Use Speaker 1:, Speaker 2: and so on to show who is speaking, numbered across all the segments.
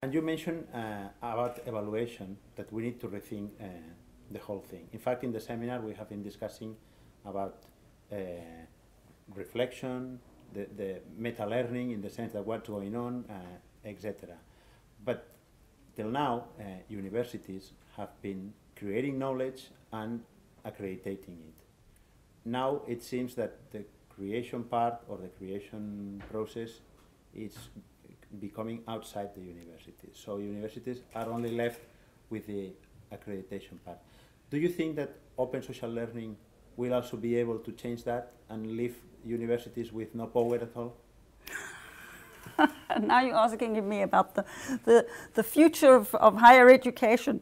Speaker 1: And you mentioned about evaluation, that we need to rethink the whole thing. In fact, in the seminar, we have been discussing about reflection, the meta-learning in the sense that what's going on, etc. But till now, universities have been creating knowledge and accrediting it. Now it seems that the creation part or the creation process is becoming outside the universities. So universities are only left with the accreditation part. Do you think that open social learning will also be able to change that and leave universities with no power at all?
Speaker 2: Now you're asking me about the future of higher education.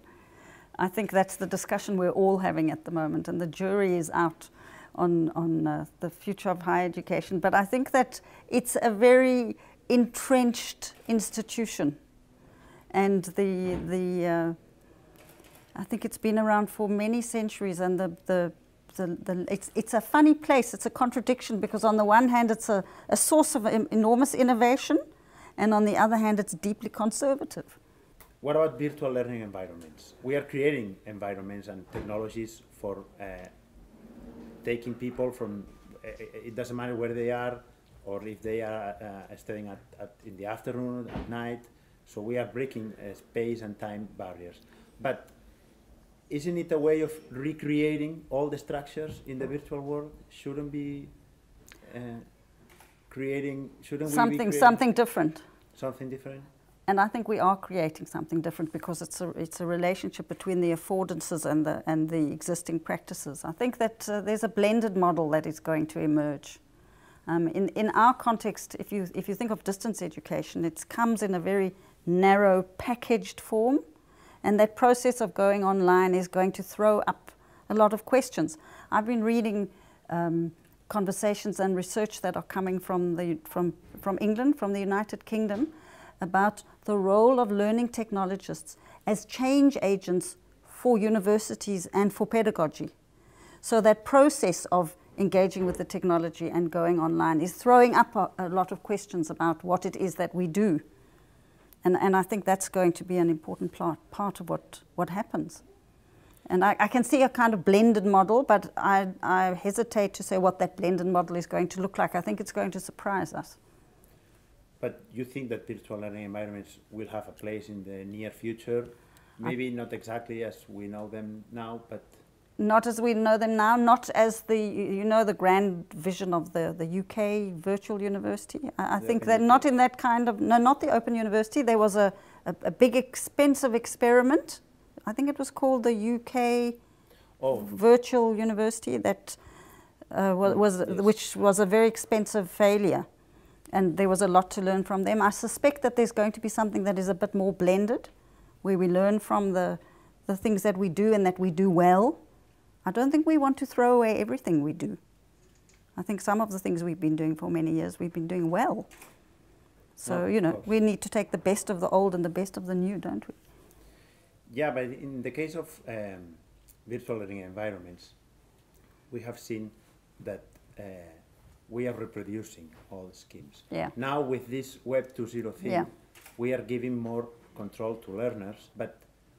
Speaker 2: I think that's the discussion we're all having at the moment, and the jury is out on the future of higher education. But I think that it's a very entrenched institution, and I think it's been around for many centuries, and it's a funny place. It's a contradiction, because on the one hand it's a source of enormous innovation, and on the other hand it's deeply conservative.
Speaker 1: What about virtual learning environments? We are creating environments and technologies for taking people from, it doesn't matter where they are, or if they are studying in the afternoon, at night. So we are breaking space and time barriers. But isn't it a way of recreating all the structures in the virtual world? Shouldn't be creating, shouldn't we be creating
Speaker 2: something different?
Speaker 1: Something different?
Speaker 2: And I think we are creating something different, because it's a relationship between the affordances and the existing practices. I think that there's a blended model that is going to emerge. In our context, if you think of distance education, it comes in a very narrow, packaged form, and that process of going online is going to throw up a lot of questions. I've been reading conversations and research that are coming from England, from the United Kingdom, about the role of learning technologists as change agents for universities and for pedagogy. So that process of engaging with the technology and going online is throwing up a lot of questions about what it is that we do. And I think that's going to be an important part of what happens. And I can see a kind of blended model, but I hesitate to say what that blended model is going to look like. I think it's going to surprise us.
Speaker 1: But you think that virtual learning environments will have a place in the near future? Maybe not exactly as we know them now, but...
Speaker 2: Not as we know them now, not as the grand vision of the UK virtual university. I think that not in that kind of, no, not the Open University. There was a big expensive experiment. I think it was called the UK virtual university that which was a very expensive failure. And there was a lot to learn from them. I suspect that there's going to be something that is a bit more blended, where we learn from the things that we do and that we do well. I don't think we want to throw away everything we do. I think some of the things we've been doing for many years, we've been doing well. So, we need to take the best of the old and the best of the new, don't we?
Speaker 1: Yeah, but in the case of virtual learning environments, we have seen that we are reproducing all the schemes.
Speaker 2: Yeah.
Speaker 1: Now with this Web 2.0 thing, we are giving more control to learners, but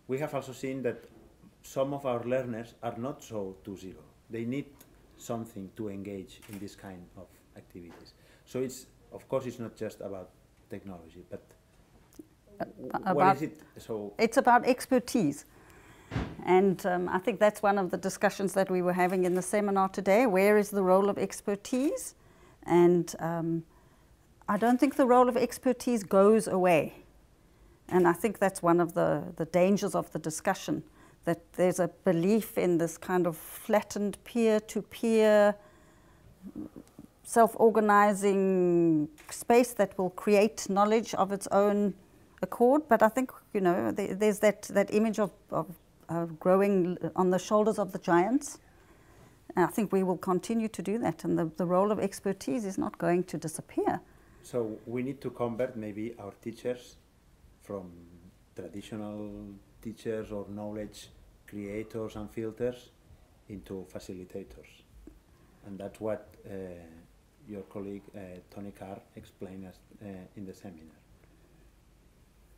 Speaker 1: we have also seen that some of our learners are not so 2.0. They need something to engage in this kind of activities. So it's, of course, it's not just about technology, but what is it? So
Speaker 2: it's about expertise. And I think that's one of the discussions that we were having in the seminar today. Where is the role of expertise? And I don't think the role of expertise goes away. And I think that's one of the dangers of the discussion, that there's a belief in this kind of flattened peer-to-peer, self-organizing space that will create knowledge of its own accord. But I think, there's that image of growing on the shoulders of the giants. And I think we will continue to do that, and the role of expertise is not going to disappear.
Speaker 1: So we need to convert maybe our teachers from traditional teachers or knowledge creators and filters into facilitators. And that's what your colleague Tony Carr explained us in the seminar.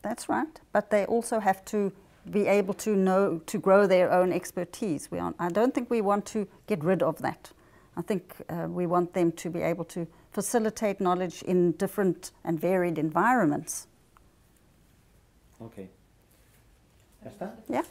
Speaker 2: That's right. But they also have to be able to know, to grow their own expertise. I don't think we want to get rid of that. I think we want them to be able to facilitate knowledge in different and varied environments.
Speaker 1: Okay. ¿Ya está?
Speaker 2: Yeah.